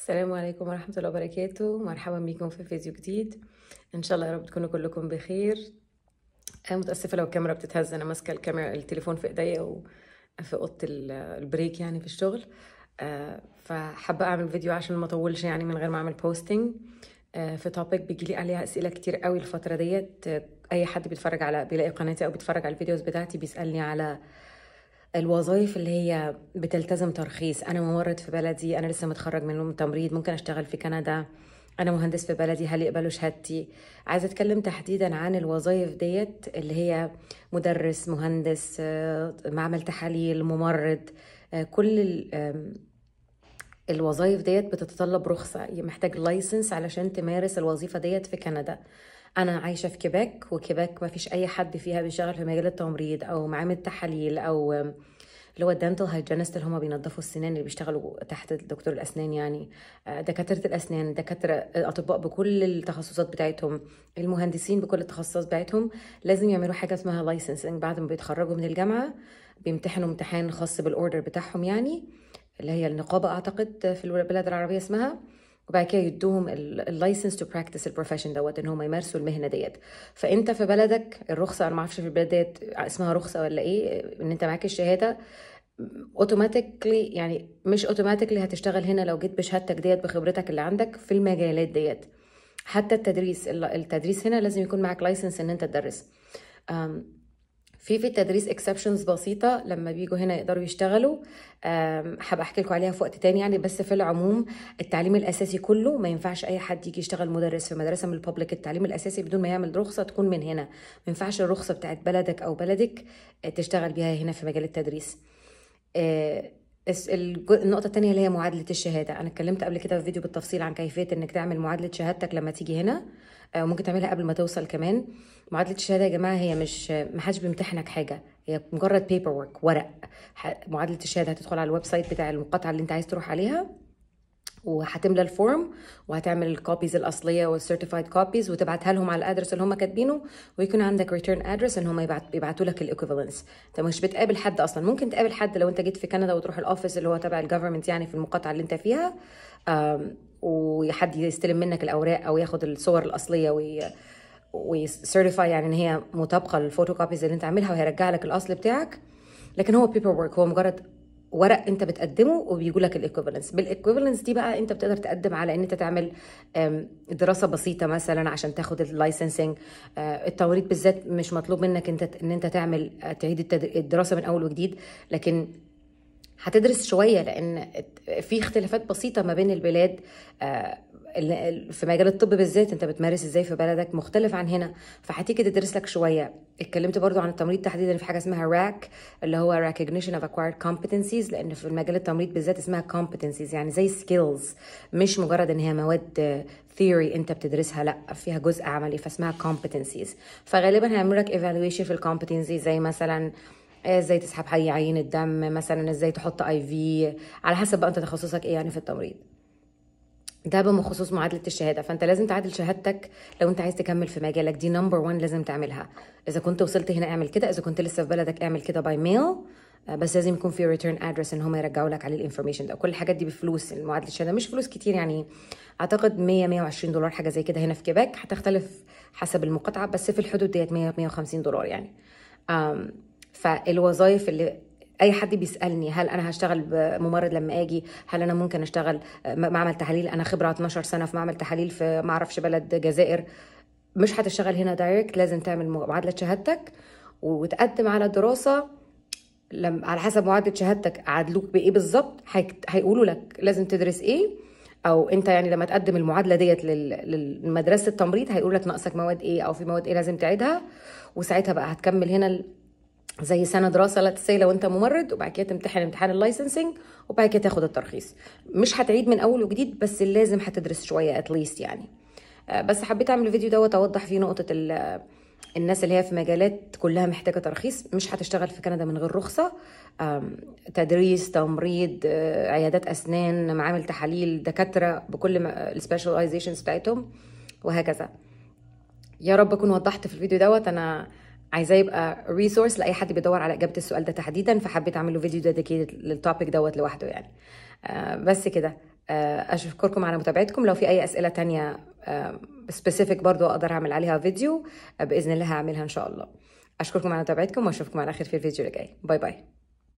السلام عليكم ورحمة الله وبركاته. مرحبا بكم في فيديو جديد. إن شاء الله يا رب تكونوا كلكم بخير. أنا متأسفة لو الكاميرا بتتهز، أنا ماسكة الكاميرا التليفون في إيديا وفي أوضة البريك يعني في الشغل. فحابة أعمل فيديو عشان ما أطولش يعني من غير ما أعمل بوستنج في توبيك بيجيلي عليها أسئلة كتير قوي الفترة ديت. أي حد بيلاقي قناتي أو بيتفرج على الفيديوز بتاعتي بيسألني على الوظائف اللي هي بتلتزم ترخيص. انا ممرض في بلدي، انا لسه متخرج من تمريض، ممكن اشتغل في كندا. انا مهندس في بلدي، هل يقبلوا شهادتي؟ عايزه اتكلم تحديدا عن الوظائف ديت اللي هي مدرس، مهندس، معمل تحاليل، ممرض. كل الوظائف ديت بتتطلب رخصة، محتاج لايسنس علشان تمارس الوظيفة ديت في كندا. أنا عايشة في كيباك، وكيباك ما فيش أي حد فيها بيشتغل في مجال التمريض أو معامل تحاليل أو اللي هو الدنتال هايجينست اللي هما بينظفوا السنان، اللي بيشتغلوا تحت دكتور الأسنان يعني. دكاترة الأسنان، دكاترة أطباء بكل التخصصات بتاعتهم، المهندسين بكل التخصصات بتاعتهم، لازم يعملوا حاجة اسمها لايسنسنج بعد ما بيتخرجوا من الجامعة. بيمتحنوا امتحان خاص بالأوردر بتاعهم يعني، اللي هي النقابة أعتقد في البلاد العربية اسمها. وبعد كده يدوهم اللايسنس تو براكتس البروفيشن دوت، ان هم يمارسوا المهنه ديت. فانت في بلدك الرخصه، انا ما اعرفش في البلاد ديت اسمها رخصه ولا ايه، ان انت معاك الشهاده اوتوماتيكلي، يعني مش اوتوماتيكلي هتشتغل هنا لو جيت بشهادتك ديت بخبرتك اللي عندك في المجالات ديت. حتى التدريس هنا لازم يكون معاك لايسنس ان انت تدرس. في التدريس اكسبشنز بسيطه لما بيجوا هنا يقدروا يشتغلوا. هبقى احكي لكم عليها في وقت تاني يعني. بس في العموم التعليم الاساسي كله ما ينفعش اي حد يجي يشتغل مدرس في مدرسه من البابليك. التعليم الاساسي بدون ما يعمل رخصه تكون من هنا. ما ينفعش الرخصه بتاعت بلدك او بلدك تشتغل بيها هنا في مجال التدريس. النقطة التانية اللي هي معادلة الشهادة، أنا اتكلمت قبل كده في فيديو بالتفصيل عن كيفية إنك تعمل معادلة شهادتك لما تيجي هنا. وممكن تعملها قبل ما توصل كمان. معادلة الشهادة يا جماعة هي مش محدش بيمتحنك حاجة، هي مجرد بيبر ورك، ورق. معادلة الشهادة هتدخل على الويب سايت بتاع المقاطعة اللي أنت عايز تروح عليها، وهتملى الفورم، وهتعمل الكوبيز الاصليه والسيرتيفايد كوبيز وتبعتها لهم على الادرس اللي هم كاتبينه، ويكون عندك ريتيرن ادرس ان هم يبعتوا لك الايكوفالنس. انت مش بتقابل حد اصلا، ممكن تقابل حد لو انت جيت في كندا وتروح الاوفيس اللي هو تبع الجفرمنت يعني في المقاطعه اللي انت فيها، وحد يستلم منك الاوراق او ياخد الصور الاصليه ويسيرتيفاي يعني ان هي مطابقه للفوتو كوبيز اللي انت عاملها، وهيرجع لك الاصل بتاعك. لكن هو بيبر ورك، هو مجرد ورق انت بتقدمه وبيجوا لك الايكوفالنس. بالايكوفالنس دي بقى انت بتقدر تقدم على ان انت تعمل دراسه بسيطه مثلا عشان تاخد اللايسنسنج. التمريض بالذات مش مطلوب منك انت تعمل تعيد الدراسه من اول وجديد، لكن هتدرس شويه لان في اختلافات بسيطه ما بين البلاد. في مجال الطب بالذات انت بتمارس ازاي في بلدك مختلف عن هنا، فهتيجي تدرس لك شويه. اتكلمت برضو عن التمريض تحديدا في حاجه اسمها راك، اللي هو recognition of acquired competencies، لان في المجال التمريض بالذات اسمها competencies يعني زي skills، مش مجرد ان هي مواد theory انت بتدرسها، لا فيها جزء عملي فاسمها competencies. فغالبا هيعملوا لك evaluation في الكومبتنسي، زي مثلا ازاي تسحب حي عين الدم مثلا، ازاي تحط اي في، على حسب بقى انت تخصصك ايه يعني في التمريض. ده بخصوص معادلة الشهادة. فانت لازم تعادل شهادتك لو انت عايز تكمل في مجالك، دي نمبر 1 لازم تعملها. اذا كنت وصلت هنا اعمل كده، اذا كنت لسه في بلدك اعمل كده باي ميل. بس لازم يكون في ريتيرن ادرس ان هم يرجعوا لك عليه الانفورميشن ده. كل الحاجات دي بفلوس. المعادله الشهاده مش فلوس كتير يعني، اعتقد 120 دولار حاجه زي كده هنا في كيباك، هتختلف حسب المقاطعه بس في الحدود ديت 150 دولار يعني. فالوظائف اللي اي حد بيسالني هل انا هشتغل ممرض لما اجي، هل انا ممكن اشتغل معمل تحاليل، انا خبره 12 سنه في معمل تحاليل في ما اعرفش بلد جزائر، مش هتشتغل هنا دايركت. لازم تعمل معادله شهادتك وتقدم على دراسه. على حسب معادله شهادتك عادلوك بايه بالظبط، هيقولوا لك لازم تدرس ايه. او انت يعني لما تقدم المعادله ديت لمدرسه التمريض هيقول لك ناقصك مواد ايه او في مواد ايه لازم تعيدها، وساعتها بقى هتكمل هنا زي سنه دراسه لا تسي لو انت ممرض، وبعد كده تمتحن امتحان اللايسنسنج، وبعد كده تاخد الترخيص. مش هتعيد من اول وجديد بس لازم هتدرس شويه اتليست يعني. بس حبيت اعمل الفيديو دوت اوضح فيه نقطه الناس اللي هي في مجالات كلها محتاجه ترخيص، مش هتشتغل في كندا من غير رخصه. تدريس، تمريض، عيادات اسنان، معامل تحاليل، دكاتره بكل السبيشاليزيشنز بتاعتهم وهكذا. يا رب اكون وضحت في الفيديو دوت. انا عايزاه يبقى ريسورس لاي حد بيدور على اجابه السؤال ده تحديدا، فحبيت اعمل له فيديو ديديكيتد للتوبيك دوت لوحده يعني. بس كده. اشكركم على متابعتكم. لو في اي اسئله تانية سبيسيفيك برضو اقدر اعمل عليها فيديو باذن الله هعملها ان شاء الله. اشكركم على متابعتكم واشوفكم على خير في الفيديو اللي جاي. باي باي.